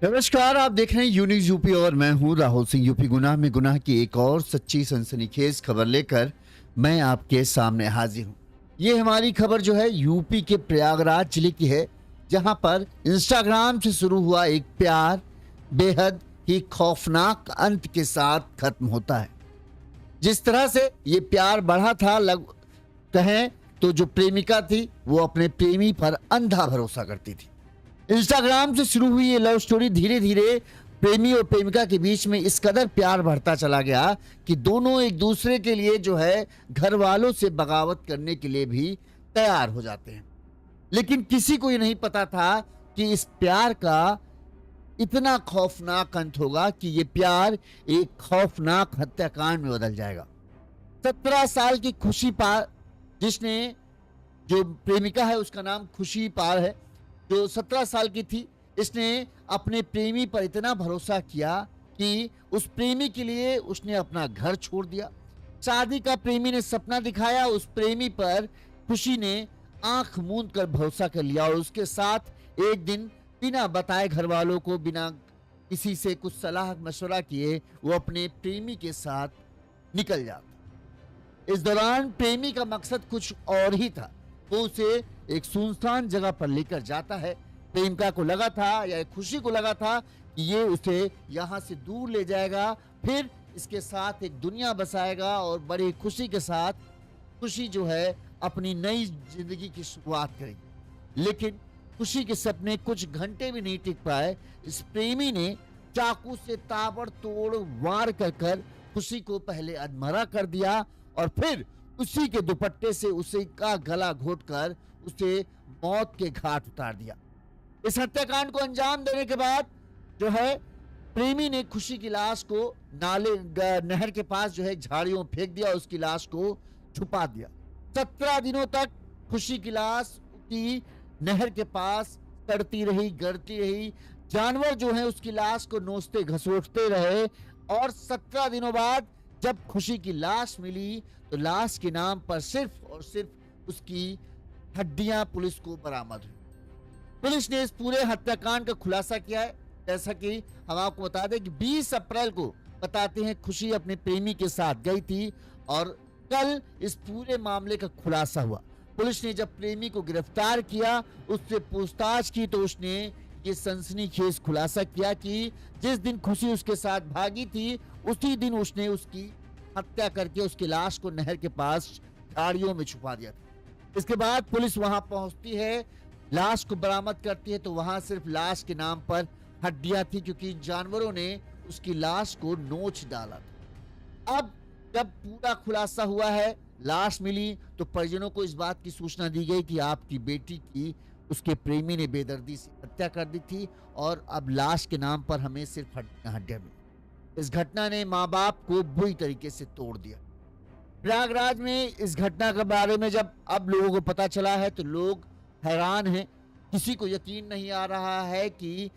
नमस्कार, आप देख रहे हैं यूनिक यूपी और मैं हूं राहुल सिंह। यूपी गुनाह में गुनाह की एक और सच्ची सनसनीखेज खबर लेकर मैं आपके सामने हाजिर हूं। ये हमारी खबर जो है यूपी के प्रयागराज जिले की है, जहां पर इंस्टाग्राम से शुरू हुआ एक प्यार बेहद ही खौफनाक अंत के साथ खत्म होता है। जिस तरह से ये प्यार बढ़ा था, कहें तो जो प्रेमिका थी वो अपने प्रेमी पर अंधा भरोसा करती थी। इंस्टाग्राम से शुरू हुई ये लव स्टोरी धीरे धीरे प्रेमी और प्रेमिका के बीच में इस कदर प्यार बढ़ता चला गया कि दोनों एक दूसरे के लिए जो है घर वालों से बगावत करने के लिए भी तैयार हो जाते हैं। लेकिन किसी को ये नहीं पता था कि इस प्यार का इतना खौफनाक अंत होगा कि ये प्यार एक खौफनाक हत्याकांड में बदल जाएगा। 17 साल की खुशी पाल, जिसने जो प्रेमिका है उसका नाम खुशी पाल है, जो 17 साल की थी, इसने अपने प्रेमी पर इतना भरोसा किया कि उस प्रेमी के लिए उसने अपना घर छोड़ दिया। शादी का प्रेमी ने सपना दिखाया, उस प्रेमी पर खुशी ने आंख मूंद कर भरोसा कर लिया और उसके साथ एक दिन बिना बताए घर वालों को, बिना किसी से कुछ सलाह मशवरा किए, वो अपने प्रेमी के साथ निकल जाता। इस दौरान प्रेमी का मकसद कुछ और ही था। वो उसे एक सुनसान जगह पर लेकर जाता है। प्रेमिका को लगा था या खुशी को लगा था कि ये उसे यहाँ से दूर ले जाएगा, फिर इसके साथ एक दुनिया बसाएगा और बड़ी खुशी के साथ खुशी जो है अपनी नई जिंदगी की शुरुआत करेगी। लेकिन खुशी के सपने कुछ घंटे भी नहीं टिक पाए। इस प्रेमी ने चाकू से ताबड़तोड़ वार कर कर खुशी को पहले अधमरा कर दिया और फिर उसी के दुपट्टे से उसे का गला घोटकर उसे मौत के घाट उतार दिया। इस हत्याकांड को अंजाम देने के बाद जो है प्रेमी ने खुशी की लाश को नहर के पास जो है झाड़ियों में फेंक दिया और उसकी लाश को छुपा दिया। 17 दिनों तक खुशी की लाश की नहर के पास सड़ती रही, गड़ती रही। जानवर जो है उसकी लाश को नोचते घसोटते रहे और 17 दिनों बाद जब खुशी की लाश मिली तो लाश के नाम पर सिर्फ और सिर्फ उसकी हड्डियां पुलिस को बरामद हुई। पुलिस ने इस पूरे हत्याकांड का खुलासा किया है। जैसा कि हम आपको बता दें कि 20 अप्रैल को बताते हैं खुशी अपने प्रेमी के साथ गई थी और कल इस पूरे मामले का खुलासा हुआ। पुलिस ने जब प्रेमी को गिरफ्तार किया, उससे पूछताछ की तो उसने ये सनसनीखेज खुलासा किया कि जिस दिन खुशी उसके साथ भागी थी उसी दिन उसने उसकी हत्या करके उसकी लाश को नहर के पास झाड़ियों में छुपा दिया था। इसके बाद पुलिस वहां पहुंचती है, लाश को बरामद करती है तो वहां सिर्फ लाश के नाम पर हड्डियां थी, क्योंकि जानवरों ने उसकी लाश को नोच डाला था। अब जब पूरा खुलासा हुआ है, लाश मिली तो परिजनों को इस बात की सूचना दी गई कि आपकी बेटी की उसके प्रेमी ने बेदर्दी से हत्या कर दी थी और अब लाश के नाम पर हमें सिर्फ हड्डियां मिली। इस घटना ने माँ बाप को बुरी तरीके से तोड़ दिया। प्रयागराज में इस घटना के बारे में जब अब लोगों को पता चला है तो लोग हैरान हैं। किसी को यकीन नहीं आ रहा है कि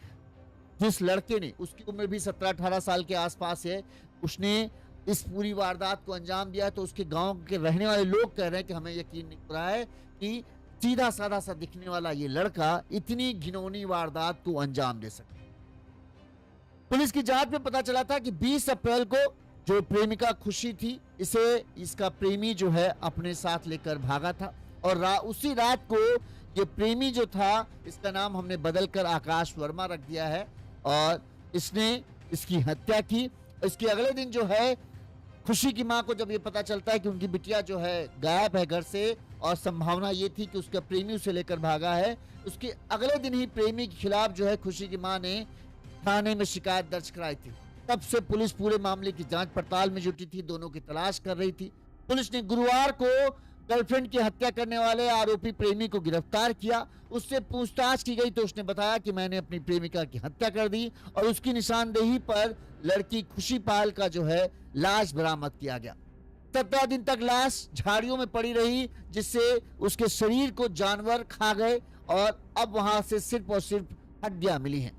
जिस लड़के ने, उसकी उम्र भी 17-18 साल के आसपास है, उसने इस पूरी वारदात को अंजाम दिया। तो उसके गांव के रहने वाले लोग कह रहे हैं कि हमें यकीन नहीं हो रहा है कि सीधा साधा सा दिखने वाला ये लड़का इतनी घिनौनी वारदात को अंजाम दे सकता। पुलिस की जांच में पता चला था कि 20 अप्रैल को जो प्रेमिका खुशी थी, इसे इसका प्रेमी जो है अपने साथ लेकर भागा था और उसी रात को ये प्रेमी जो था, इसका नाम हमने बदलकर आकाश वर्मा रख दिया है, और इसने इसकी हत्या की। इसके अगले दिन जो है खुशी की मां को जब ये पता चलता है कि उनकी बिटिया जो है गायब है घर से और संभावना ये थी कि उसका प्रेमी उसे लेकर भागा है, उसके अगले दिन ही प्रेमी के खिलाफ जो है खुशी की मां ने थाने में शिकायत दर्ज कराई थी। तब से पुलिस पूरे मामले की जांच पड़ताल में जुटी थी, दोनों की तलाश कर रही थी। पुलिस ने गुरुवार को गर्लफ्रेंड की हत्या करने वाले आरोपी प्रेमी को गिरफ्तार किया। उससे पूछताछ की गई तो उसने बताया कि मैंने अपनी प्रेमिका की हत्या कर दी और उसकी निशानदेही पर लड़की खुशी पाल का जो है लाश बरामद किया गया। 17 दिन तक लाश झाड़ियों में पड़ी रही, जिससे उसके शरीर को जानवर खा गए और अब वहां से सिर्फ और सिर्फ हड्डियां मिली हैं।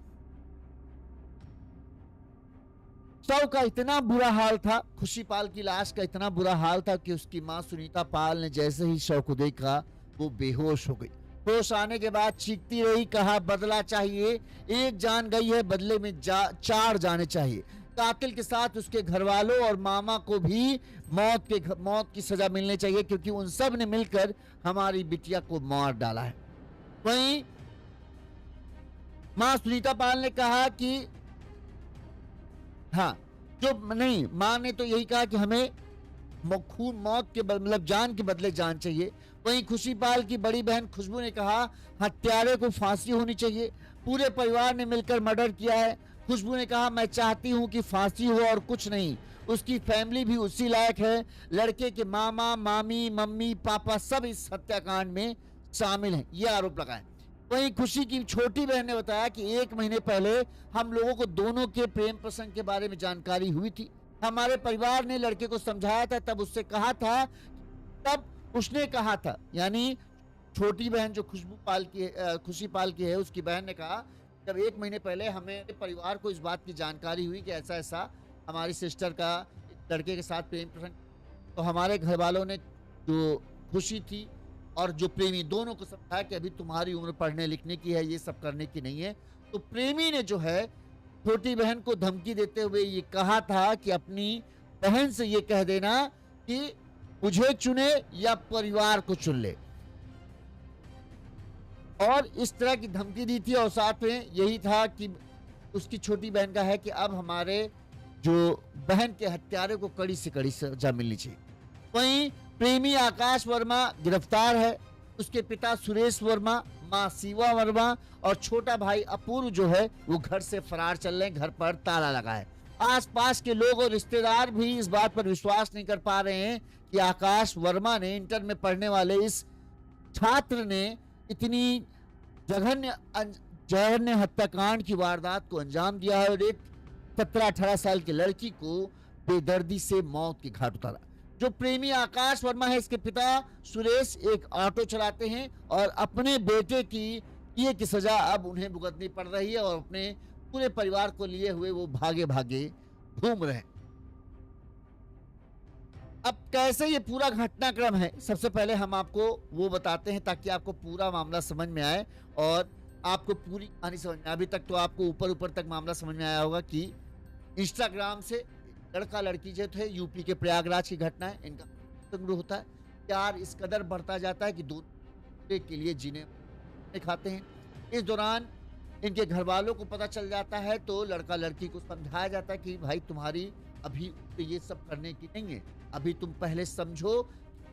शव का इतना बुरा हाल था, खुशी पाल की लाश का इतना बुरा हाल था कि उसकी मां सुनीता पाल ने जैसे ही शव को देखा वो बेहोश हो गई। होश आने के बाद चीखती रही, कहा बदला चाहिए, एक जान गई है बदले में चार जाने चाहिए। कातिल के साथ उसके घर वालों और मामा को भी मौत की सजा मिलनी चाहिए, क्योंकि उन सब ने मिलकर हमारी बिटिया को मार डाला है। वहीं मां सुनीता पाल ने कहा कि हाँ, जो नहीं, मां ने तो यही कहा कि हमें मौत के मतलब जान के बदले जान चाहिए। वहीं खुशी पाल की बड़ी बहन खुशबू ने कहा हत्यारे को फांसी होनी चाहिए, पूरे परिवार ने मिलकर मर्डर किया है। खुशबू ने कहा मैं चाहती हूं कि फांसी हो और कुछ नहीं, उसकी फैमिली भी उसी लायक है। लड़के के मामा, मामी, मम्मी, पापा सब इस हत्याकांड में शामिल हैं, ये आरोप लगाए। वहीं खुशी की छोटी बहन ने बताया कि 1 महीने पहले हम लोगों को दोनों के प्रेम प्रसंग के बारे में जानकारी हुई थी। हमारे परिवार ने लड़के को समझाया था, तब उसने कहा था, यानी छोटी बहन जो खुशी पाल की है, उसकी बहन ने कहा जब 1 महीने पहले हमें परिवार को इस बात की जानकारी हुई कि ऐसा ऐसा हमारी सिस्टर का लड़के के साथ प्रेम प्रसंग, तो हमारे घर वालों ने जो खुशी थी और जो प्रेमी दोनों को समझाया कि अभी तुम्हारी उम्र पढ़ने लिखने की है, ये सब करने की नहीं है। तो प्रेमी ने जो है छोटी बहन को धमकी देते हुए ये कहा था कि अपनी बहन से ये कह देना कि मुझे चुने या परिवार को चुन ले, और इस तरह की धमकी दी थी। और साथ में यही था कि उसकी छोटी बहन का है कि अब हमारे जो बहन के हत्यारे को कड़ी से कड़ी सजा मिलनी चाहिए। वहीं प्रेमी आकाश वर्मा गिरफ्तार है, उसके पिता सुरेश वर्मा, मां सीवा वर्मा और छोटा भाई अपूर्व जो है वो घर से फरार चल रहे हैं, घर पर ताला लगा है। आसपास के लोग और रिश्तेदार भी इस बात पर विश्वास नहीं कर पा रहे हैं कि आकाश वर्मा ने, इंटर में पढ़ने वाले इस छात्र ने इतनी जघन्य हत्याकांड की वारदात को अंजाम दिया है और एक 17-18 साल की लड़की को बेदर्दी से मौत के घाट उतारा। जो प्रेमी आकाश वर्मा है, इसके पिता सुरेश एक ऑटो चलाते हैं और अपने बेटे की सजा अब उन्हें भुगतनी पड़ रही है और अपने पूरे परिवार को लिए हुए वो भागे भागे घूम रहे हैं। अब कैसे ये पूरा घटनाक्रम है, सबसे पहले हम आपको वो बताते हैं ताकि आपको पूरा मामला समझ में आए और आपको पूरी कहानी समझ में। अभी तक तो आपको ऊपर तक मामला समझ में आया होगा कि इंस्टाग्राम से लड़का लड़की जो थे, यूपी के प्रयागराज की घटना है, इनका संग्रह होता है, प्यार इस कदर बढ़ता जाता है कि दूसरे के लिए जीने खाते हैं। इस दौरान इनके घर वालों को पता चल जाता है तो लड़का लड़की को समझाया जाता है कि भाई तुम्हारी अभी ये सब करने की नहीं है, अभी तुम पहले समझो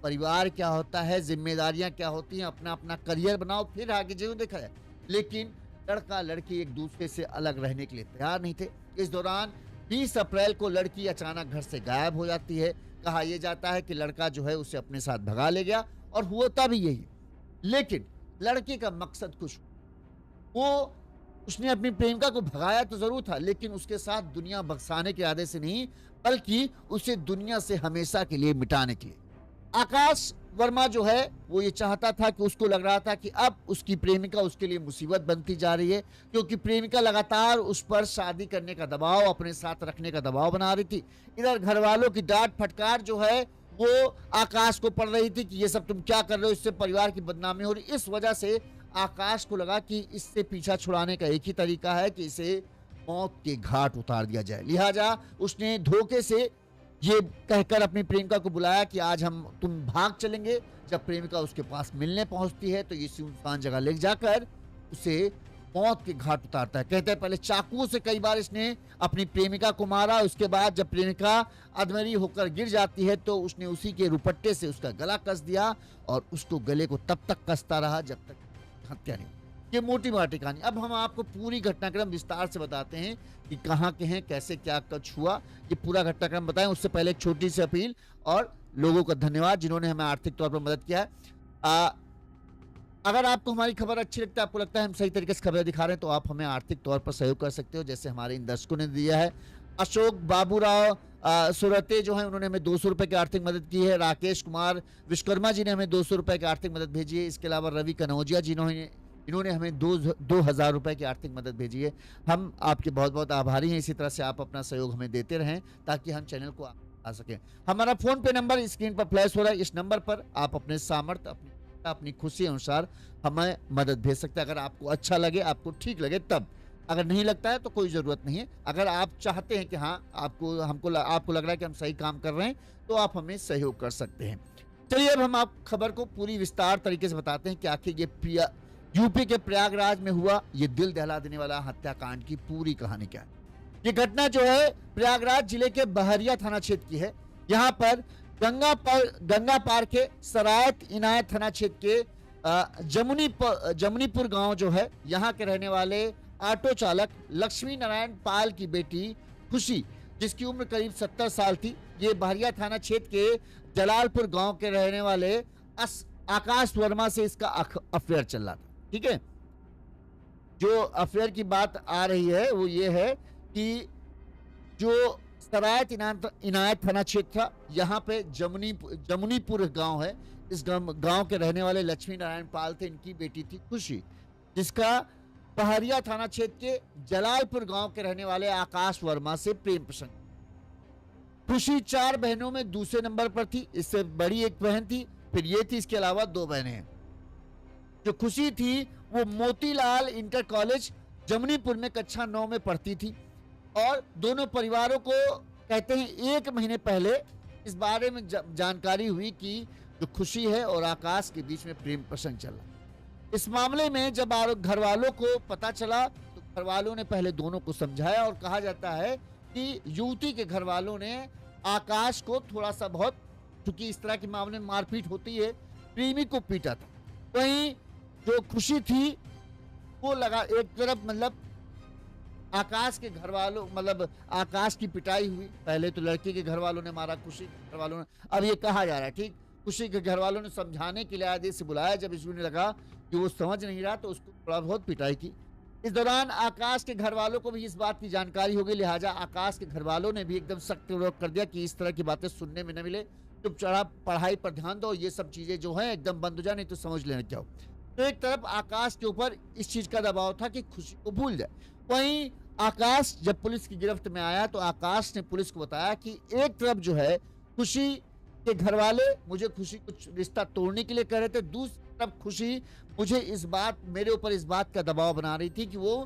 परिवार क्या होता है, जिम्मेदारियां क्या होती हैं, अपना अपना करियर बनाओ, फिर आगे जो देखा जाए। लेकिन लड़का लड़की एक दूसरे से अलग रहने के लिए तैयार नहीं थे। इस दौरान 20 अप्रैल को लड़की अचानक घर से गायब हो जाती है। कहा यह जाता है कि लड़का जो है उसे अपने साथ भगा ले गया और होता भी यही। लेकिन लड़के का मकसद कुछ, वो उसने अपनी प्रेमिका को भगाया तो जरूर था, लेकिन उसके साथ दुनिया बख्शाने के इरादे से नहीं, बल्कि उसे दुनिया से हमेशा के लिए मिटाने के लिए। आकाश वर्मा जो है वो ये चाहता था कि उसको लग रहा था कि अब उसकी प्रेमिका उसके लिए मुसीबत बनती जा रही है, क्योंकि प्रेमिका लगातार उस पर शादी करने का दबाव, अपने साथ रखने का दबाव बना रही थी। इधर घर वालों की डांट फटकार जो है वो आकाश को पड़ रही थी कि ये सब तुम क्या कर रहे हो, इससे परिवार की बदनामी हो रही। इस वजह से आकाश को लगा कि इससे पीछा छुड़ाने का एक ही तरीका है कि इसे मौत के घाट उतार दिया जाए। लिहाजा उसने धोखे से ये कहकर अपनी प्रेमिका को बुलाया कि आज तुम भाग चलेंगे। जब प्रेमिका उसके पास मिलने पहुंचती है तो ये सुनसान जगह ले जाकर उसे मौत के घाट उतारता है। कहते हैं पहले चाकुओं से कई बार इसने अपनी प्रेमिका को मारा। उसके बाद जब प्रेमिका अधमरी होकर गिर जाती है तो उसने उसी के रुपट्टे से उसका गला कस दिया और उसको गले को तब तक कसता रहा जब तक हत्या नहीं। ये मोटी माटी कहानी। अब हम आपको पूरी घटनाक्रम विस्तार से बताते हैं कि कहाँ के हैं, कैसे क्या कुछ हुआ, ये पूरा घटनाक्रम बताएं। उससे पहले एक छोटी सी अपील और लोगों का धन्यवाद जिन्होंने हमें आर्थिक तौर पर मदद किया है। अगर आपको हमारी खबर अच्छी लगती है, आपको लगता है हम सही तरीके से खबरें दिखा रहे हैं, तो आप हमें आर्थिक तौर पर सहयोग कर सकते हो, जैसे हमारे इन दर्शकों ने दिया है। अशोक बाबूराव सुरते जो है उन्होंने हमें 200 रुपए की आर्थिक मदद की है। राकेश कुमार विश्वकर्मा जी ने हमें 200 रुपए की आर्थिक मदद भेजी है। इसके अलावा रवि कनौजिया इन्होंने हमें 2000 रुपए की आर्थिक मदद भेजी है। हम आपके बहुत बहुत आभारी हैं। इसी तरह से आप अपना सहयोग हमें देते रहें ताकि हम चैनल को आ सकें। हमारा फोन पे नंबर स्क्रीन पर फ्लैश हो रहा है, इस नंबर पर आप अपने सामर्थ्य, अपनी सकता है, अपनी खुशी अनुसार हमें मदद भेज सकता है। अगर आपको अच्छा लगे, आपको ठीक लगे तब, अगर नहीं लगता है तो कोई ज़रूरत नहीं है। अगर आप चाहते हैं कि हाँ आपको लग रहा है कि हम सही काम कर रहे हैं, तो आप हमें सहयोग कर सकते हैं। चलिए अब हम आप खबर को पूरी विस्तार तरीके से बताते हैं कि आखिर ये यूपी के प्रयागराज में हुआ ये दिल दहला देने वाला हत्याकांड की पूरी कहानी क्या है। ये घटना जो है प्रयागराज जिले के बहरिया थाना क्षेत्र की है। यहाँ पर गंगा पार के सरायत इनायत थाना क्षेत्र के जमुनीपुर गांव जो है, यहाँ के रहने वाले ऑटो चालक लक्ष्मी नारायण पाल की बेटी खुशी, जिसकी उम्र करीब 70 साल थी, ये बहरिया थाना क्षेत्र के जलालपुर गांव के रहने वाले आकाश वर्मा से इसका अफेयर चल रहा था। ठीक है, जो अफेयर की बात आ रही है वो ये है कि जो सरायत इनायत थाना क्षेत्र था, यहाँ पे जमुनीपुर गांव है, इस गांव के रहने वाले लक्ष्मी नारायण पाल थे, इनकी बेटी थी खुशी, जिसका बहरिया थाना क्षेत्र के जलालपुर गांव के रहने वाले आकाश वर्मा से प्रेम प्रसंग। खुशी 4 बहनों में दूसरे नंबर पर थी, इससे बड़ी एक बहन थी, फिर ये थी, इसके अलावा 2 बहनें हैं। जो खुशी थी वो मोतीलाल इंटर कॉलेज जमुनीपुर में कक्षा 9 में पढ़ती थी, और दोनों परिवारों को कहते हैं 1 महीने पहले इस बारे में जानकारी हुई कि जो खुशी है और आकाश के बीच में प्रेम प्रसंग चल रहा। इस मामले में जब घर वालों को पता चला तो घर वालों ने पहले दोनों को समझाया, और कहा जाता है कि युवती के घर वालों ने आकाश को थोड़ा सा बहुत, क्योंकि इस तरह के मामले में मारपीट होती है, प्रेमी को पीटा था। वहीं जो खुशी थी वो लगा एक तरफ, मतलब आकाश के घर वालों, मतलब आकाश की पिटाई हुई, पहले तो लड़के के घर वालों ने मारा, खुशी के घर वालों ने, अब ये कहा जा रहा है ठीक, खुशी के घर वालों ने समझाने के लिए आदेश से बुलाया, जब इसने लगा कि वो समझ नहीं रहा तो उसको थोड़ा बहुत पिटाई की। इस दौरान आकाश के घर वालों को भी इस बात की जानकारी हो गई, लिहाजा आकाश के घर वालों ने भी एकदम सख्त विरोध कर दिया कि इस तरह की बातें सुनने में न मिले, चुपचाप पढ़ाई पर ध्यान दो, ये सब चीजें जो हैं एकदम बंद हो जाए, नहीं तो समझ लेना क्या हो। तो एक तरफ आकाश के ऊपर इस चीज का दबाव था कि खुशी को भूल जाए, वहीं आकाश जब पुलिस की गिरफ्त में आया तो आकाश ने पुलिस को बताया कि एक तरफ जो है खुशी के घर वाले मुझे खुशी कुछ रिश्ता तोड़ने के लिए कह रहे थे, दूसरी तरफ खुशी मुझे मेरे ऊपर इस बात का दबाव बना रही थी कि वो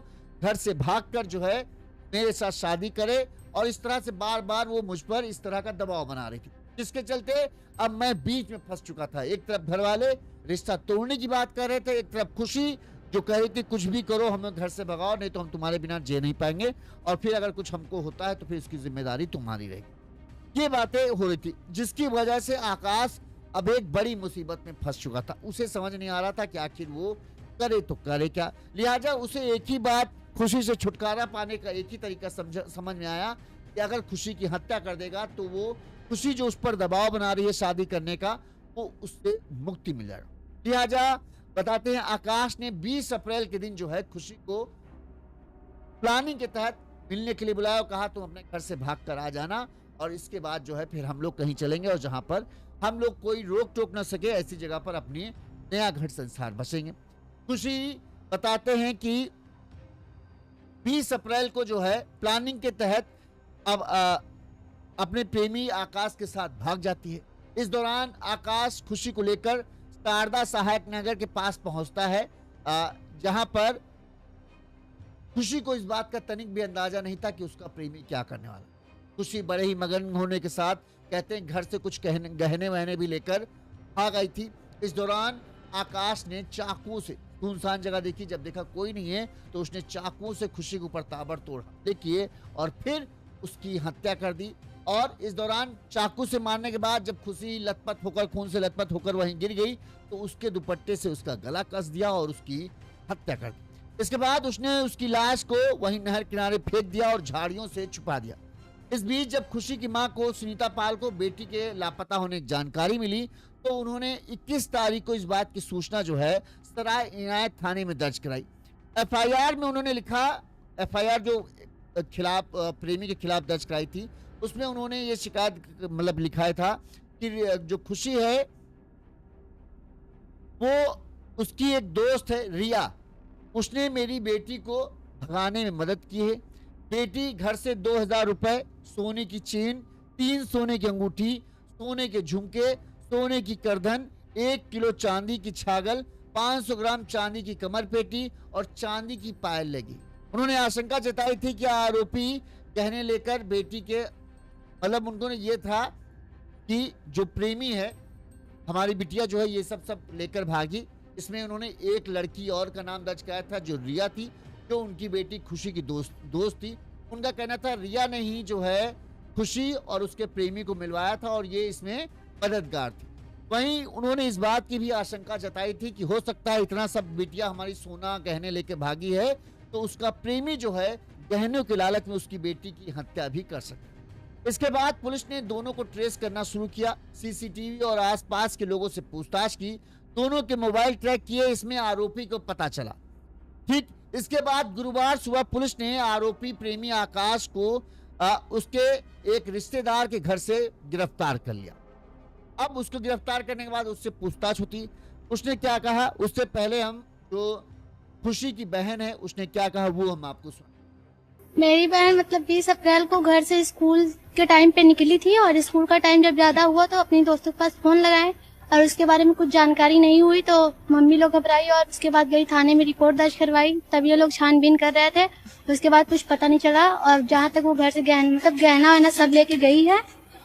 घर से भागकर जो है मेरे साथ शादी करे, और इस तरह से बार बार वो मुझ पर इस तरह का दबाव बना रही थी, जिसके चलते अब मैं बीच में फंस चुका था। एक तरफ घर वाले रिश्ता तोड़ने की बात कर रहे थे, एक तरफ खुशी जो कह रही थी कुछ भी करो, हमें घर से भगाओ, नहीं तो हम तुम्हारे बिना जी नहीं पाएंगे, और फिर अगर कुछ हमको होता है तो फिर इसकी जिम्मेदारी तुम्हारी रहेगी। ये बातें हो रही थी, जिसकी वजह से आकाश अब एक बड़ी मुसीबत में फंस चुका था। उसे समझ नहीं आ रहा था कि आखिर वो करे तो करे क्या, लिहाजा उसे एक ही बात, खुशी से छुटकारा पाने का एक ही तरीका समझ में आया कि अगर खुशी की हत्या कर देगा तो वो खुशी जो उस पर दबाव बना रही है शादी करने का, वो उससे मुक्ति मिल जाएगा। लिहाजा बताते हैं आकाश ने 20 अप्रैल के दिन जो है खुशी को प्लानिंग के तहत मिलने के लिए बुलाया और कहा तुम अपने घर से भाग कर आ जाना, और इसके बाद जो है फिर हम लोग कहीं चलेंगे और जहां पर हम लोग कोई रोक टोक ना सके ऐसी जगह पर अपनी नया घर संसार बसेंगे। खुशी बताते हैं कि 20 अप्रैल को जो है प्लानिंग के तहत अब अपने प्रेमी आकाश के साथ भाग जाती है। इस दौरान आकाश खुशी को लेकर शारदा सहायक नगर के पास पहुंचता है, जहां पर खुशी को इस बात का तनिक भी अंदाजा नहीं था कि उसका प्रेमी क्या करने वाला। खुशी बड़े ही मगन होने के साथ कहते हैं घर से कुछ गहने वहने भी लेकर आ गई थी। इस दौरान आकाश ने चाकू से सुनसान जगह देखी, जब देखा कोई नहीं है तो उसने चाकू से खुशी के ऊपर ताबड़तोड़ हमले किए और फिर उसकी हत्या कर दी। और इस दौरान चाकू से मारने के बाद जब खुशी लथपथ होकर, खून से लथपथ होकर वहीं गिर गई, तो उसके दुपट्टे से उसका गला कस दिया और उसकी हत्या कर दी। इसके बाद उसने उसकी लाश को वहीं नहर किनारे फेंक दिया और झाड़ियों से छुपा दिया। इस बीच जब खुशी की मां को सुनीता पाल को बेटी के लापता होने की जानकारी मिली तो उन्होंने 21 तारीख को इस बात की सूचना जो है सराय इनायत थाने में दर्ज कराई। एफआईआर में उन्होंने लिखा, एफआईआर जो खिलाफ प्रेमी के खिलाफ दर्ज कराई थी, उसमें उन्होंने ये शिकायत मतलब लिखा था कि जो खुशी है वो उसकी एक दोस्त है रिया, उसने मेरी बेटी को भगाने में मदद की है। बेटी घर से 2000 रुपए, सोने की चेन, 3 सोने की अंगूठी, सोने के झुमके, सोने की करधन, 1 किलो चांदी की छागल, 500 ग्राम चांदी की कमर पेटी और चांदी की पायल लगी। उन्होंने आशंका जताई थी कि आरोपी गहने लेकर बेटी के, मतलब उन्होंने ये था कि जो प्रेमी है, हमारी बिटिया जो है, ये सब लेकर भागी। इसमें उन्होंने एक लड़की और का नाम दर्ज कराया था जो रिया थी, जो उनकी बेटी खुशी की दोस्त थी। उनका कहना था रिया ने ही जो है खुशी और उसके प्रेमी को मिलवाया था और ये इसमें मददगार थी। वहीं उन्होंने इस बात की भी आशंका जताई थी कि हो सकता है इतना सब बिटिया हमारी सोना गहने लेके भागी है तो उसका प्रेमी जो है गहनों के लालच में उसकी बेटी की हत्या भी कर सकता। इसके बाद पुलिस ने दोनों को ट्रेस करना शुरू किया। सीसीटीवी और आसपास के लोगों से पूछताछ की, दोनों के मोबाइल ट्रैक किए, इसमें आरोपी को पता चला। ठीक इसके बाद गुरुवार सुबह पुलिस ने आरोपी प्रेमी आकाश को उसके एक रिश्तेदार के घर से गिरफ्तार कर लिया। अब उसको गिरफ्तार करने के बाद उससे पूछताछ होती, उसने क्या कहा, उससे पहले हम जो खुशी की बहन है उसने क्या कहा वो हम आपको सुना। मेरी बहन मतलब 20 अप्रैल को घर से स्कूल के टाइम पे निकली थी और स्कूल का टाइम जब ज्यादा हुआ तो अपनी दोस्तों के पास फोन लगाए और उसके बारे में कुछ जानकारी नहीं हुई तो मम्मी लोग घबराई और उसके बाद गई थाने में रिपोर्ट दर्ज करवाई। तब ये लोग छानबीन कर रहे थे, उसके बाद कुछ पता नहीं चला और जहाँ तक वो घर से गहना वहना सब लेके गई है।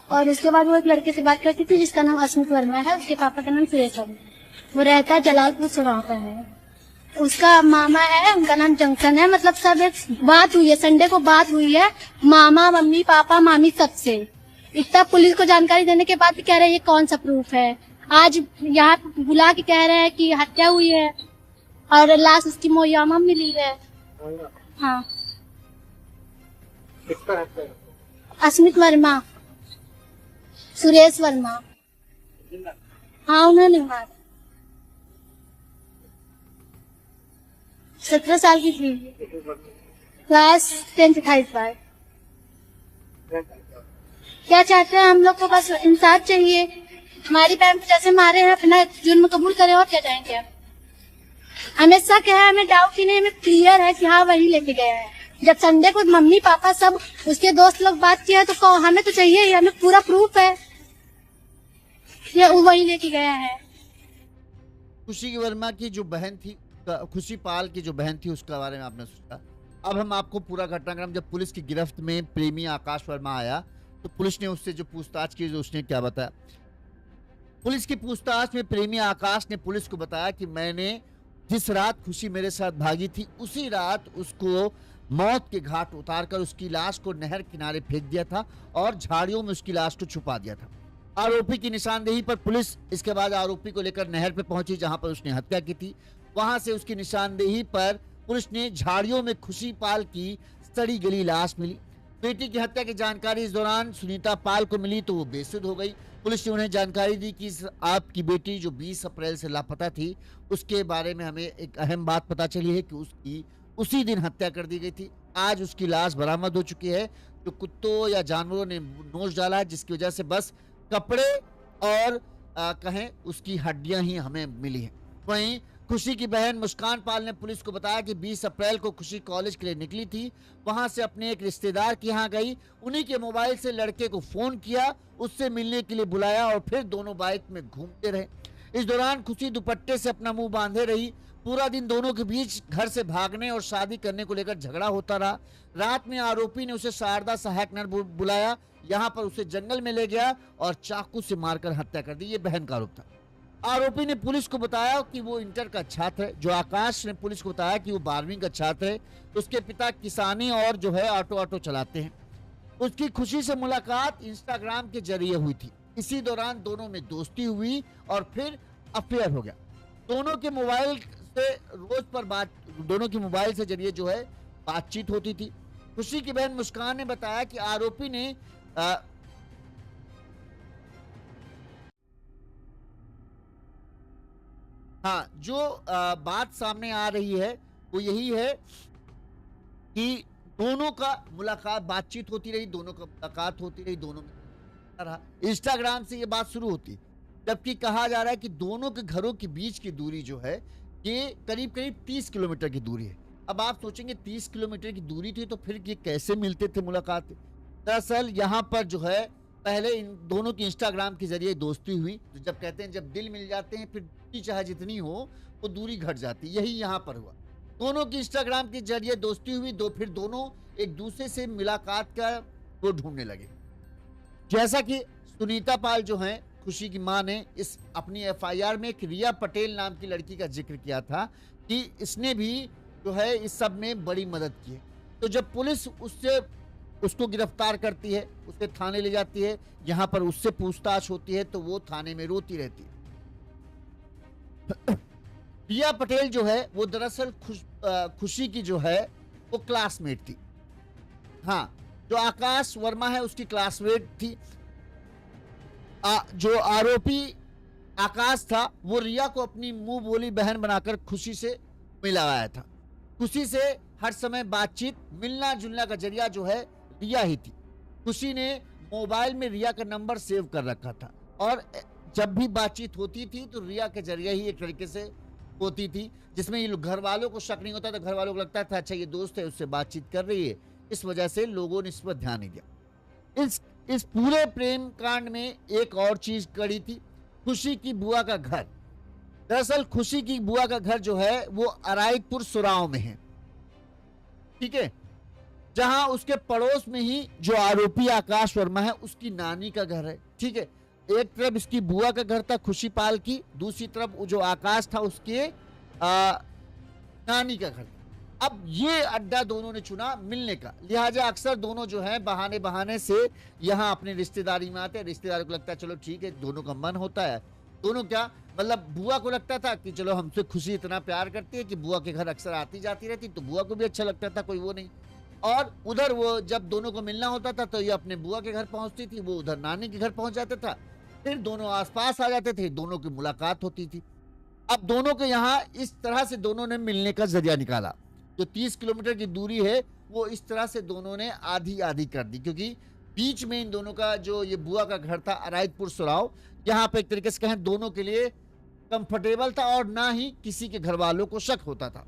और उसके बाद वो एक लड़के से बात करती थी जिसका नाम अस्मित वर्मा है, उसके पापा का नाम सुरेश वर्मा, वो रहता है जलालपुर सुराव पर है। उसका मामा है, उनका नाम जंक्शन है। मतलब सब एक बात हुई है, संडे को बात हुई है मामा मम्मी पापा मामी सबसे। इतना पुलिस को जानकारी देने के बाद भी कह रहे हैं ये कौन सा प्रूफ है। आज यहाँ बुला के कह रहे हैं कि हत्या हुई है और लाश उसकी मोयामा मिली है। हाँ, अस्मित वर्मा, सुरेश वर्मा। हाँ, उन्होंने मारा। 17 साल की थी, क्लास 10th 28 बार। क्या चाहते हैं हम लोग को, बस इंसाफ चाहिए। हमारी बहन को जैसे मारे हैं अपना जुर्म कबूल करें और क्या चाहेंगे। हमें शक है, हमें डाउट ही नहीं, हमें क्लियर है कि हाँ वही लेके गया है। जब संडे को मम्मी पापा सब उसके दोस्त लोग बात किया है तो हमें तो चाहिए ही, हमें पूरा प्रूफ है ये वही लेके गया है। खुशी की वर्मा की जो बहन थी, खुशी पाल की जो बहन थी, उसके बारे में आपने सोचा। अब हम आपको पूरा घटनाक्रम, जब पुलिस की गिरफ्त में प्रेमी आकाश वर्मा आया तो पुलिस ने उससे जो पूछताछ की, जो उसने क्या बताया। पुलिस की पूछताछ में प्रेमी आकाश ने पुलिस को बताया कि मैंने जिस रात खुशी मेरे साथ भागी थी उसी रात उसको मौत के घाट उतारकर उसकी लाश को नहर किनारे फेंक दिया था और झाड़ियों में उसकी लाश को छुपा दिया था। आरोपी की निशानदेही पर पुलिस इसके बाद आरोपी को लेकर नहर पे पहुंची जहां पर उसने हत्या की थी। वहां से उसकी निशानदेही पर पुलिस ने झाड़ियों में खुशी पाल की सड़ी गली लाश मिली। बेटी की हत्या की जानकारी इस दौरान सुनीता पाल को मिली तो वो बेसुध हो गई। पुलिस ने उन्हें जानकारी दी कि आपकी बेटी जो 20 अप्रैल से लापता थी उसके बारे में हमें एक अहम बात पता चली है कि उसकी उसी दिन हत्या कर दी गई थी। आज उसकी लाश बरामद हो चुकी है, जो कुत्तों या जानवरों ने नोच डाला है, जिसकी वजह से बस कपड़े और कहें उसकी हड्डियां ही हमें मिली हैं। वहीं खुशी की बहन मुस्कान पाल ने पुलिस को बताया कि 20 अप्रैल को खुशी कॉलेज के लिए निकली थी, वहां से अपने एक रिश्तेदार के यहाँ गई, उन्हीं के मोबाइल से लड़के को फोन किया, उससे मिलने के लिए बुलाया और फिर दोनों बाइक में घूमते रहे। इस दौरान खुशी दुपट्टे से अपना मुंह बांधे रही। पूरा दिन दोनों के बीच घर से भागने और शादी करने को लेकर झगड़ा होता रहा। रात में आरोपी ने उसे शारदा सहायक नगर बुलाया, यहाँ पर उसे जंगल में ले गया और चाकू से मारकर हत्या कर दी। ये बहन का आरोप था। आरोपी ने पुलिस को बताया कि वो इंटर का छात्र है। जो आकाश ने पुलिस को बताया कि वो 12वीं का छात्र है। उसके पिता किसानी और जो है ऑटो चलाते हैं। उसकी खुशी से मुलाकात इंस्टाग्राम के जरिए हुई थी। इसी दौरान दोनों में दोस्ती हुई और फिर अफेयर हो गया। दोनों के मोबाइल से जरिए जो है बातचीत होती थी। खुशी की बहन मुस्कान ने बताया कि आरोपी ने जो बात सामने आ रही है वो यही है कि दोनों का बातचीत होती रही, दोनों का मुलाकात होती रही, दोनों में रहा। इंस्टाग्राम से ये बात शुरू होती, जबकि कहा जा रहा है कि दोनों के घरों के बीच की दूरी जो है ये करीब 30 किलोमीटर की दूरी है। अब आप सोचेंगे 30 किलोमीटर की दूरी थी तो फिर ये कैसे मिलते थे, मुलाकात। दरअसल यहाँ पर जो है पहले इन दोनों की इंस्टाग्राम के जरिए दोस्ती हुई, तो जब कहते हैं जब दिल मिल जाते हैं फिर दूरी चाहे जितनी हो वो दूरी घट जाती, यही यहाँ पर हुआ। दोनों की इंस्टाग्राम के जरिए दोस्ती हुई, फिर दोनों एक दूसरे से मुलाकात का वो ढूंढने लगे। जैसा कि सुनीता पाल जो है खुशी की मां ने इस अपनी एफआईआर में एक रिया पटेल नाम की लड़की का जिक्र किया था कि इसने भी जो है इस सब में बड़ी मदद की है। तो जब पुलिस उसको गिरफ्तार करती है, उसे थाने ले जाती है, यहाँ पर उससे पूछताछ होती है तो वो थाने में रोती रहती है। रिया पटेल जो है वो दरअसल खुशी की जो है वो क्लासमेट थी। हाँ, जो आकाश वर्मा है उसकी क्लासमेट थी। जो आरोपी आकाश था वो रिया को अपनी मुंह बोली बहन बनाकर खुशी से मिलाया था। खुशी से हर समय बातचीत मिलना जुलना का जरिया जो है रिया ही थी। खुशी ने मोबाइल में रिया का नंबर सेव कर रखा था और जब भी बातचीत होती थी तो रिया के जरिए ही एक तरीके से होती थी, जिसमें ये घर वालों को शक नहीं होता था। घर वालों को लगता था अच्छा ये दोस्त है, उससे बातचीत कर रही है, इस वजह से लोगों ने इस पर ध्यान नहीं दिया। इस पूरे प्रेम कांड में एक और चीज कड़ी थी, खुशी की बुआ का घर। दरअसल खुशी की बुआ का घर जो है वो अराइकपुर सुराव में है, ठीक है, जहां उसके पड़ोस में ही जो आरोपी आकाश वर्मा है उसकी नानी का घर है, ठीक है। एक तरफ इसकी बुआ का घर था खुशी पाल की, दूसरी तरफ जो आकाश था उसके नानी का घर। अब ये अड्डा दोनों ने चुना मिलने का, लिहाजा अक्सर दोनों जो है बहाने बहाने से यहाँ अपने रिश्तेदारी में आते हैं। रिश्तेदारों को लगता है चलो ठीक है, दोनों का मन होता है। दोनों क्या मतलब बुआ को लगता था कि चलो हमसे खुशी इतना प्यार करती है कि बुआ के घर अक्सर आती जाती रहती, तो बुआ को भी अच्छा लगता था, कोई वो नहीं। और उधर वो जब दोनों को मिलना होता था तो ये अपने बुआ के घर पहुंचती थी, वो उधर नानी के घर पहुंच जाता था, फिर दोनों आसपास आ जाते थे, दोनों की मुलाकात होती थी। अब दोनों के यहाँ इस तरह से दोनों ने मिलने का जरिया निकाला। जो 30 किलोमीटर की दूरी है वो इस तरह से दोनों ने आधी आधी कर दी, क्योंकि बीच में इन दोनों का जो ये बुआ का घर था अराइकपुर सुराव, यहाँ पे एक तरीके से कहें दोनों के लिए कंफर्टेबल था और ना ही किसी के घर वालों को शक होता था।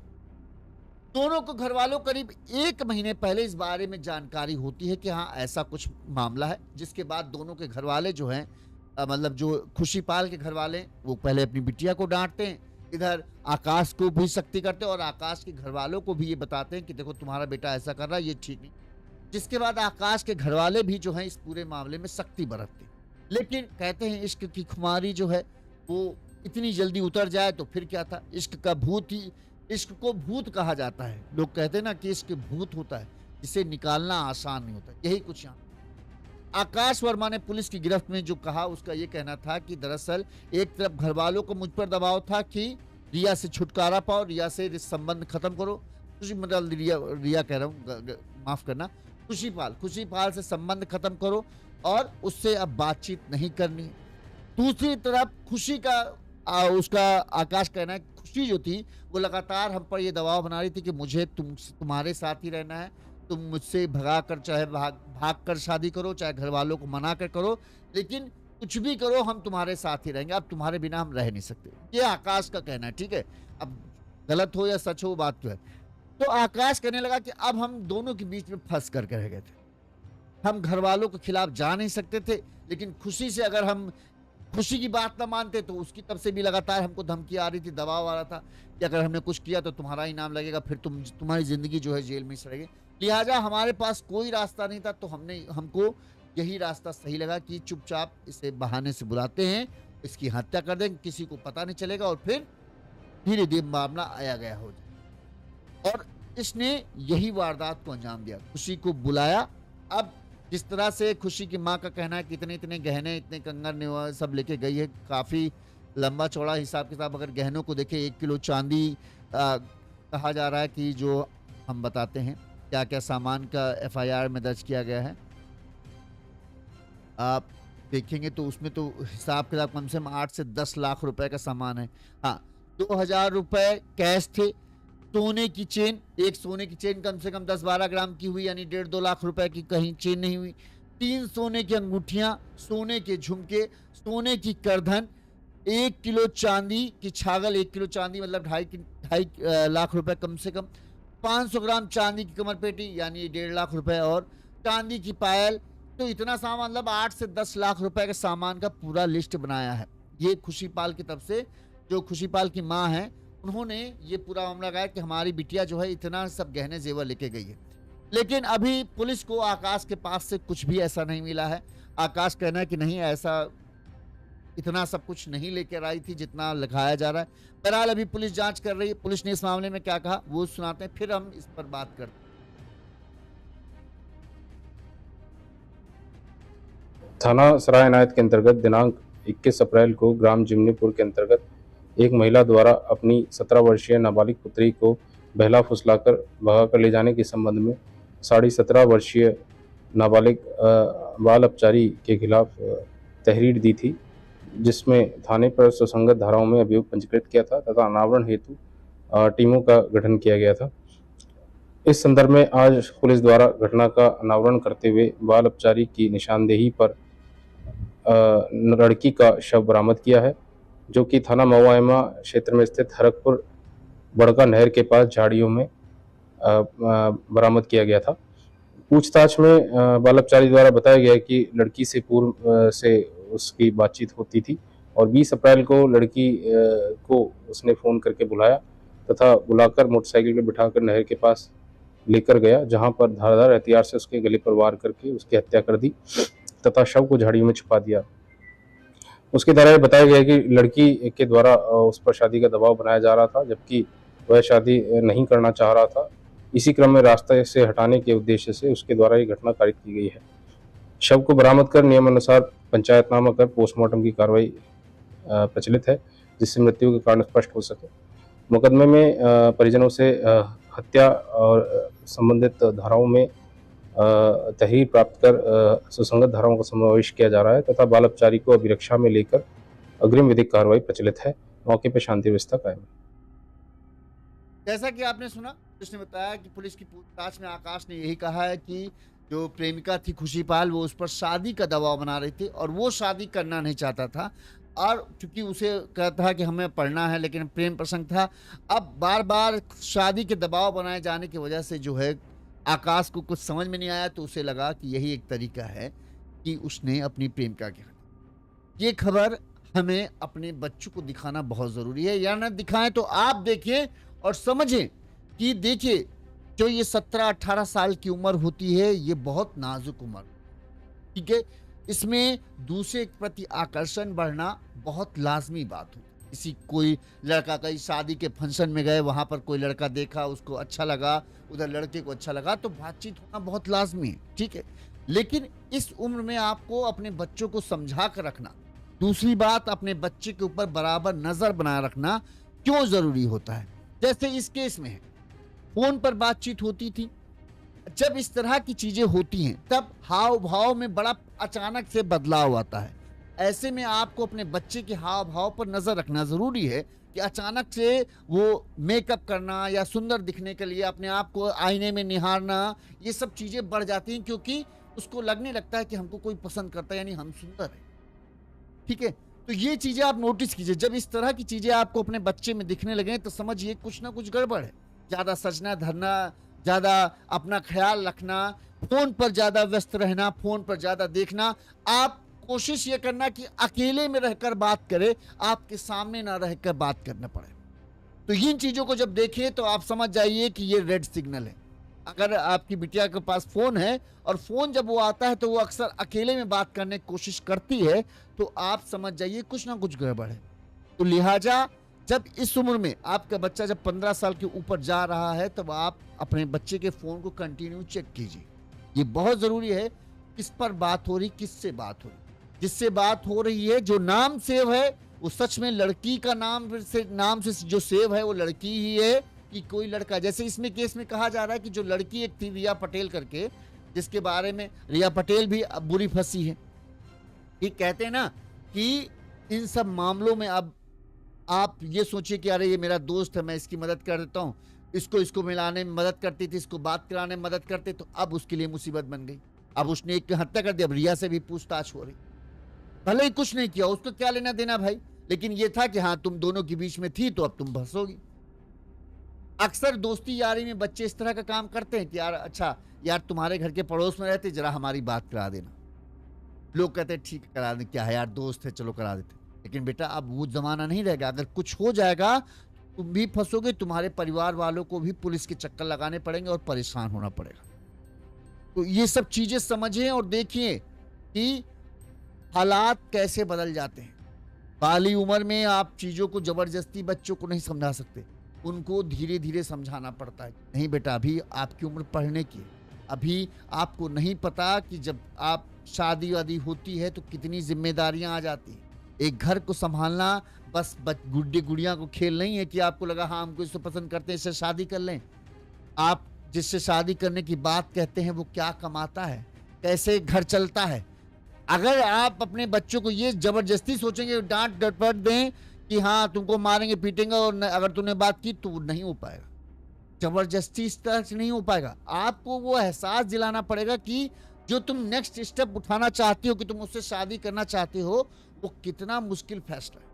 दोनों को घर वालों करीब 1 महीने पहले इस बारे में जानकारी होती है कि हाँ ऐसा कुछ मामला है, जिसके बाद दोनों के घर वाले जो हैं मतलब जो खुशी पाल के घर वाले वो पहले अपनी बिटिया को डांटते हैं, इधर आकाश को भी सख्ती करते हैं और आकाश के घर वालों को भी ये बताते हैं कि देखो तुम्हारा बेटा ऐसा कर रहा है, ये ठीक नहीं। जिसके बाद आकाश के घर वाले भी जो हैं इस पूरे मामले में सख्ती बरतते हैं। लेकिन कहते हैं इश्क की खुमारी जो है वो इतनी जल्दी उतर जाए तो फिर क्या था, इश्क को भूत कहा जाता है। लोग कहते हैं ना कि इश्क भूत होता है, इसे निकालना आसान नहीं होता, यही कुछ यहाँ। आकाश वर्मा ने पुलिस की गिरफ्त में जो कहा उसका ये कहना था कि दरअसल एक तरफ घर वालों को मुझ पर दबाव था कि रिया से छुटकारा पाओ, रिया से संबंध खत्म करो, मतलब रिया कह रहा हूँ, माफ करना, खुशी पाल से संबंध खत्म करो और उससे अब बातचीत नहीं करनी है। दूसरी तरफ खुशी का उसका आकाश कहना है खुशी जो थी वो लगातार हम पर ये दबाव बना रही थी कि मुझे तुम्हारे साथ ही रहना है, तुम मुझसे भगा कर चाहे भाग कर शादी करो, चाहे घर वालों को मना कर करो, लेकिन कुछ भी करो हम तुम्हारे साथ ही रहेंगे, अब तुम्हारे बिना हम रह नहीं सकते। ये आकाश का कहना है, ठीक है। अब गलत हो या सच हो बात तो है। तो आकाश कहने लगा कि अब हम दोनों के बीच में फंस करके रह गए थे, हम घर वालों के खिलाफ जा नहीं सकते थे, लेकिन खुशी से अगर हम खुशी की बात ना मानते तो उसकी तरफ से भी लगातार हमको धमकी आ रही थी, दबाव आ रहा था कि अगर हमने कुछ किया तो तुम्हारा ही नाम लगेगा, फिर तुम्हारी जिंदगी जो है जेल में सड़ेगी। लिहाजा हमारे पास कोई रास्ता नहीं था, तो हमको यही रास्ता सही लगा कि चुपचाप इसे बहाने से बुलाते हैं, इसकी हत्या कर दें, किसी को पता नहीं चलेगा और फिर धीरे धीरे मामला आया गया हो जाए। और इसने यही वारदात को अंजाम दिया, खुशी को बुलाया। अब जिस तरह से खुशी की माँ का कहना है कि इतने गहने, इतने कंगन सब लेके गई है, काफ़ी लंबा चौड़ा हिसाब किताब अगर गहनों को देखें 1 किलो चांदी कहा जा रहा है कि जो हम बताते हैं क्या क्या सामान का एफआईआर में दर्ज किया गया है। आप देखेंगे तो उसमें तो हिसाब किताब कम से कम 8 से 10 लाख रुपए का सामान है। हाँ, 2000 रुपए कैश थे, सोने की चेन, एक सोने की चेन कम से कम 10-12 ग्राम की हुई, यानी 1.5-2 लाख रुपए की कहीं चेन नहीं हुई, 3 सोने की अंगूठियां, सोने के झुमके, सोने की करधन, 1 किलो चांदी की छागल, 1 किलो चांदी मतलब 2.5 लाख रुपए कम से कम, 500 ग्राम चांदी की कमर पेटी यानी 1.5 लाख रुपए, और चांदी की पायल तो इतना सामान मतलब 8 से 10 लाख रुपए के सामान का पूरा लिस्ट बनाया है। ये खुशीपाल की तरफ से, जो खुशीपाल की माँ है, उन्होंने ये पूरा मामला लगाया कि हमारी बिटिया जो है इतना सब गहने जेवर लेके गई है। लेकिन अभी पुलिस को आकाश के पास से कुछ भी ऐसा नहीं मिला है। आकाश कहना है कि नहीं, ऐसा इतना सब कुछ नहीं लेकर आई थी जितना लिखाया जा रहा है। बहरहाल अभी पुलिस जांच कर रही है। पुलिस ने इस मामले में क्या कहा वो सुनाते हैं, फिर हम इस पर बात करते हैं। थाना सराय इनायत के अंतर्गत दिनांक 21 अप्रैल को ग्राम जिमनीपुर के अंतर्गत एक महिला द्वारा अपनी 17 वर्षीय नाबालिग पुत्री को बहला फुसलाकर भगाकर ले जाने के संबंध में 17.5 वर्षीय नाबालिग बाल अपचारी के खिलाफ तहरीर दी थी, जिसमें थाने पर सुसंगत धाराओं में अभियोग पंजीकृत किया था तथा अनावरण हेतु टीमों का गठन किया गया था। इस संदर्भ में आज पुलिस द्वारा घटना का अनावरण करते हुए बाल अपचारी की निशानदेही पर लड़की का शव बरामद किया है, जो कि थाना महुआ क्षेत्र में स्थित हरकपुर बड़का नहर के पास झाड़ियों में बरामद किया गया था। पूछताछ में बाल अपचारी द्वारा बताया गया कि लड़की से पूर्व से उसकी बातचीत होती थी और 20 अप्रैल को लड़की को उसने फ़ोन करके बुलाया तथा बुलाकर मोटरसाइकिल पर बिठाकर नहर के पास लेकर गया, जहां पर धारदार हथियार से उसके गले पर वार करके उसकी हत्या कर दी तथा शव को झाड़ियों में छुपा दिया। उसके द्वारा ये बताया गया कि लड़की के द्वारा उस पर शादी का दबाव बनाया जा रहा था, जबकि वह शादी नहीं करना चाह रहा था। इसी क्रम में रास्ते से हटाने के उद्देश्य से उसके द्वारा ये घटना कारित की गई है। शव को बरामद कर नियमानुसार पंचायतनामा कर पोस्टमार्टम की कार्रवाई प्रचलित है, जिससे मृत्यु के कारण स्पष्ट हो सके। मुकदमे में परिजनों से हत्या और संबंधित धाराओं में तहरीर प्राप्त कर सुसंगत धाराओं का समावेश किया जा रहा है तथा बाल अपचारी को अभिरक्षा में लेकर अग्रिम विधिक कार्रवाई प्रचलित है। मौके पर शांति व्यवस्था कायम है। जैसा कि आपने सुना, उसने बताया कि पुलिस की पूछताछ में आकाश ने यही कहा है कि जो प्रेमिका थी खुशीपाल, वो उस पर शादी का दबाव बना रही थी और वो शादी करना नहीं चाहता था, और क्योंकि उसे कहता था कि हमें पढ़ना है, लेकिन प्रेम प्रसंग था। अब बार बार शादी के दबाव बनाए जाने की वजह से जो है आकाश को कुछ समझ में नहीं आया, तो उसे लगा कि यही एक तरीका है कि उसने अपनी प्रेमिका की हत्या। ये खबर हमें अपने बच्चों को दिखाना बहुत ज़रूरी है, या ना दिखाएं तो आप देखें और समझें कि देखिए, जो ये 17-18 साल की उम्र होती है, ये बहुत नाजुक उम्र, ठीक है। इसमें दूसरे के प्रति आकर्षण बढ़ना बहुत लाजमी बात हो। किसी कोई लड़का कहीं शादी के फंक्शन में गए, वहाँ पर कोई लड़का देखा, उसको अच्छा लगा, उधर लड़के को अच्छा लगा, तो बातचीत होना बहुत लाजमी है, ठीक है। लेकिन इस उम्र में आपको अपने बच्चों को समझा कर रखना, दूसरी बात अपने बच्चे के ऊपर बराबर नज़र बनाए रखना क्यों ज़रूरी होता है। जैसे इस केस में है, फ़ोन पर बातचीत होती थी। जब इस तरह की चीज़ें होती हैं, तब हाव भाव में बड़ा अचानक से बदलाव आता है। ऐसे में आपको अपने बच्चे के हाव भाव पर नज़र रखना ज़रूरी है कि अचानक से वो मेकअप करना या सुंदर दिखने के लिए अपने आप को आईने में निहारना, ये सब चीज़ें बढ़ जाती हैं, क्योंकि उसको लगने लगता है कि हमको कोई पसंद करता है, यानी हम सुंदर हैं, ठीक है। तो ये चीज़ें आप नोटिस कीजिए। जब इस तरह की चीज़ें आपको अपने बच्चे में दिखने लगें, तो समझिए कुछ ना कुछ गड़बड़ है। ज़्यादा सजना धरना, ज़्यादा अपना ख्याल रखना, फ़ोन पर ज़्यादा व्यस्त रहना, फ़ोन पर ज़्यादा देखना। आप कोशिश ये करना कि अकेले में रहकर बात करें, आपके सामने ना रहकर बात करना पड़े। तो इन चीज़ों को जब देखें तो आप समझ जाइए कि ये रेड सिग्नल है। अगर आपकी बिटिया के पास फ़ोन है और फ़ोन जब वो आता है तो वो अक्सर अकेले में बात करने की कोशिश करती है, तो आप समझ जाइए कुछ ना कुछ गड़बड़ है। तो लिहाजा जब इस उम्र में आपका बच्चा जब 15 साल के ऊपर जा रहा है, तब आप अपने बच्चे के फ़ोन को कंटिन्यू चेक कीजिए। ये बहुत ज़रूरी है, किस पर बात हो रही, किससे बात हो रही। जिससे बात हो रही है, जो नाम सेव है, वो सच में लड़की का नाम से जो सेव है वो लड़की ही है कि कोई लड़का। जैसे इसमें केस में कहा जा रहा है कि जो लड़की एक थी रिया पटेल करके, जिसके बारे में रिया पटेल भी अब बुरी फंसी है। ये कहते हैं ना कि इन सब मामलों में अब आप ये सोचिए कि अरे ये मेरा दोस्त है, मैं इसकी मदद कर देता हूँ, इसको मिलाने में मदद करती थी, इसको बात कराने में मदद करते, तो अब उसके लिए मुसीबत बन गई। अब उसने एक हत्या कर दी, अब रिया से भी पूछताछ हो रही। भले ही कुछ नहीं किया, उसको क्या लेना देना भाई, लेकिन ये था कि हाँ तुम दोनों के बीच में थी तो अब तुम फंसोगी। अक्सर दोस्ती यारी में बच्चे इस तरह का काम करते हैं कि यार अच्छा यार तुम्हारे घर के पड़ोस में रहते, जरा हमारी बात करा देना, लोग कहते हैं ठीक है करा दें, क्या है यार दोस्त है चलो करा देते। लेकिन बेटा अब वो जमाना नहीं रहेगा, अगर कुछ हो जाएगा तुम भी फंसोगे, तुम्हारे परिवार वालों को भी पुलिस के चक्कर लगाने पड़ेंगे और परेशान होना पड़ेगा। तो ये सब चीजें समझिए और देखिए कि हालात कैसे बदल जाते हैं। बाली उम्र में आप चीजों को जबरदस्ती बच्चों को नहीं समझा सकते, उनको धीरे धीरे समझाना पड़ता है। नहीं बेटा अभी आपकी उम्र पढ़ने की है, अभी आपको नहीं पता कि जब आप शादी वादी होती है तो कितनी जिम्मेदारियां आ जाती हैं। एक घर को संभालना बस गुड्डे गुड़िया को खेल नहीं है कि आपको लगा हाँ हमको इसको पसंद करते हैं इससे शादी कर लें। आप जिससे शादी करने की बात कहते हैं वो क्या कमाता है, कैसे घर चलता है। अगर आप अपने बच्चों को ये जबरदस्ती सोचेंगे, डांट डपट दें कि हाँ तुमको मारेंगे पीटेंगे और अगर तुमने बात की तो वो नहीं हो पाएगा। जबरदस्ती इस तरह से नहीं हो पाएगा। आपको वो एहसास दिलाना पड़ेगा कि जो तुम नेक्स्ट स्टेप उठाना चाहती हो कि तुम उससे शादी करना चाहते हो वो कितना मुश्किल फैसला है।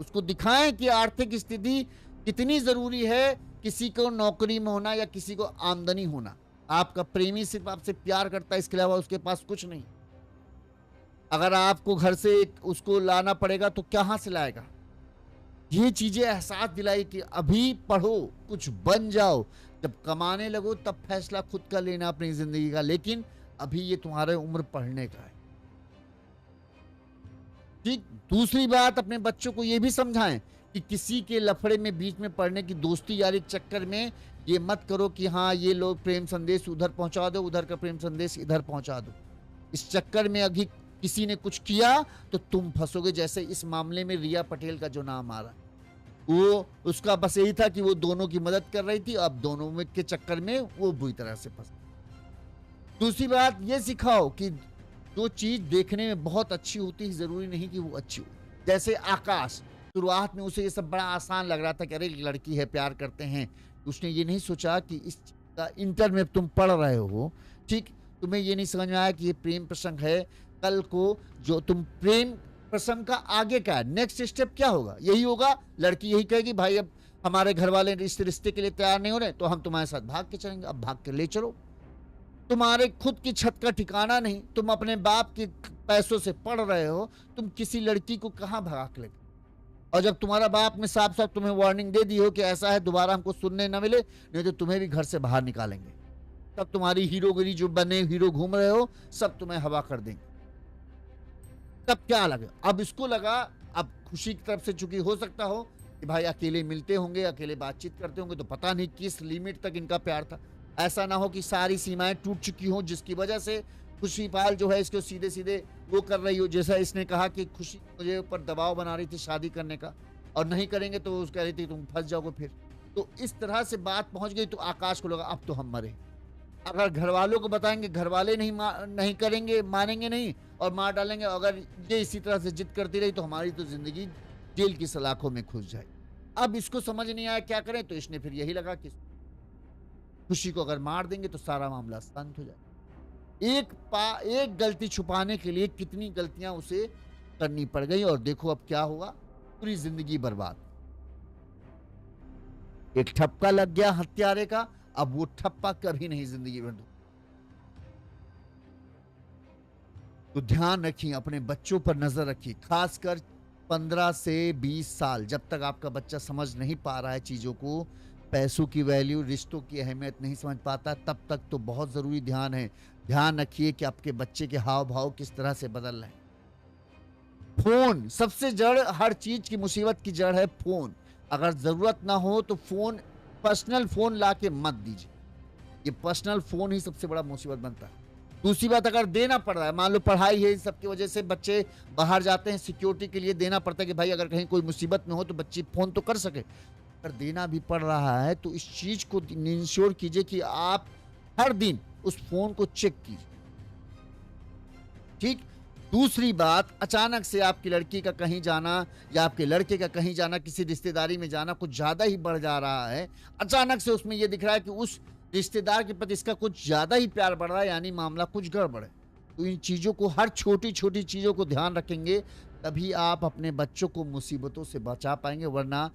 उसको दिखाएं कि आर्थिक स्थिति कितनी जरूरी है, किसी को नौकरी में होना या किसी को आमदनी होना। आपका प्रेमी सिर्फ आपसे प्यार करता है, इसके अलावा उसके पास कुछ नहीं। अगर आपको घर से उसको लाना पड़ेगा तो कहां से लाएगा। ये चीजें एहसास दिलाई कि अभी पढ़ो, कुछ बन जाओ, जब कमाने लगो तब फैसला खुद का लेना अपनी जिंदगी का, लेकिन अभी ये तुम्हारे उम्र पढ़ने का है। ठीक। दूसरी बात, अपने बच्चों को ये भी समझाएं कि किसी के लफड़े में बीच में पड़ने की, दोस्ती यारी के चक्कर में ये मत करो कि हाँ ये लोग प्रेम संदेश उधर पहुंचा दो, उधर का प्रेम संदेश इधर पहुंचा दो। इस चक्कर में अभी किसी ने कुछ किया तो तुम फंसोगे। जैसे इस मामले में रिया पटेल का जो नाम आ रहा है, वो उसका बस यही था कि वो दोनों की मदद कर रही थी, अब दोनों में के चक्कर में वो बुरी तरह से फंस। दूसरी बात ये सिखाओ कि जो चीज देखने में बहुत अच्छी होती है जरूरी नहीं कि वो अच्छी हो। जैसे आकाश, शुरुआत में उसे ये सब बड़ा आसान लग रहा था कि अरे लड़की है प्यार करते हैं, उसने ये नहीं सोचा कि इस का इंटर में तुम पढ़ रहे हो, ठीक, तुम्हें ये नहीं समझ में आया कि ये प्रेम प्रसंग है। कल को जो तुम प्रेम प्रसंग का आगे का है, नेक्स्ट स्टेप क्या होगा, यही होगा। लड़की यही कहेगी भाई अब हमारे घर वाले इस रिश्ते के लिए तैयार नहीं हो रहे तो हम तुम्हारे साथ भाग के चलेंगे। अब भाग के ले चलो, तुम्हारे खुद की छत का ठिकाना नहीं, तुम अपने बाप के पैसों से पढ़ रहे हो, तुम किसी लड़की को कहां भगा के लेगे। और जब तुम्हारा बाप ने साफ साफ तुम्हें वार्निंग दे दी हो कि ऐसा है दोबारा हमको सुनने न मिले, नहीं तो तुम्हें भी घर से बाहर निकालेंगे, तब तुम्हारी हीरोगिरी जो बने हीरो घूम रहे हो सब तुम्हें हवा कर देंगे। तब क्या लगे। अब इसको लगा, अब खुशी की तरफ से चूंकि हो सकता हो कि भाई अकेले मिलते होंगे, अकेले बातचीत करते होंगे, तो पता नहीं किस लिमिट तक इनका प्यार था। ऐसा ना हो कि सारी सीमाएं टूट चुकी हों जिसकी वजह से खुशीपाल जो है इसको सीधे सीधे वो कर रही हो। जैसा इसने कहा कि खुशी मुझे ऊपर दबाव बना रही थी शादी करने का, और नहीं करेंगे तो उस कह रही थी तुम फंस जाओगे फिर। तो इस तरह से बात पहुंच गई तो आकाश को लगा अब तो हम मरे। अगर घर वालों को बताएंगे, घर वाले नहीं करेंगे, मानेंगे नहीं और मार डालेंगे। अगर ये इसी तरह से जिद करती रही तो हमारी तो जिंदगी जेल की सलाखों में घुस जाए। अब इसको समझ नहीं आया क्या करें, तो इसने फिर यही लगा कि खुशी को अगर मार देंगे तो सारा मामला शांत हो जाए। एक गलती छुपाने के लिए कितनी गलतियां उसे करनी पड़ गई, और देखो अब क्या हुआ, पूरी जिंदगी बर्बाद। एक ठप्पा लग गया हत्यारे का, अब वो ठप्पा कभी नहीं जिंदगी में दो। तो ध्यान रखिए, अपने बच्चों पर नजर रखिए, खासकर 15 से 20 साल, जब तक आपका बच्चा समझ नहीं पा रहा है चीजों को, पैसों की वैल्यू, रिश्तों की अहमियत नहीं समझ पाता, तब तक तो बहुत जरूरी ध्यान है। ध्यान रखिए कि आपके बच्चे के हाव भाव किस तरह से बदल रहे हैं। फोन सबसे जड़, हर चीज की मुसीबत की जड़ है फोन। अगर जरूरत ना हो तो फोन, पर्सनल फोन लाके मत दीजिए। ये पर्सनल फोन ही सबसे बड़ा मुसीबत बनता है। दूसरी बात, अगर देना पड़ रहा है, मान लो पढ़ाई है, इन सबकी वजह से बच्चे बाहर जाते हैं, सिक्योरिटी के लिए देना पड़ता है कि भाई अगर कहीं कोई मुसीबत में हो तो बच्चे फोन तो कर सके। अगर देना भी पड़ रहा है तो इस चीज को इंश्योर कीजिए कि आप हर दिन उस फोन को चेक कीजिए, ठीक। दूसरी बात, अचानक से आपकी लड़की का कहीं जाना या आपके लड़के का कहीं जाना, किसी रिश्तेदारी में जाना कुछ ज्यादा ही बढ़ जा रहा है, अचानक से उसमें यह दिख रहा है कि उस रिश्तेदार के प्रति इसका कुछ ज्यादा ही प्यार बढ़ रहा है, यानी मामला कुछ गड़बड़ है। तो इन चीजों को, हर छोटी छोटी चीजों को ध्यान रखेंगे, तभी आप अपने बच्चों को मुसीबतों से बचा पाएंगे, वरना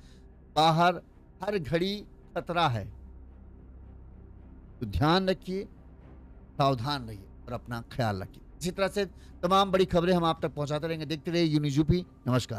बाहर हर घड़ी खतरा है। तो ध्यान रखिए, सावधान रहिए और अपना ख्याल रखिए। इसी तरह से तमाम बड़ी खबरें हम आप तक पहुंचाते रहेंगे। देखते रहिए यूनिज़ यूपी। नमस्कार।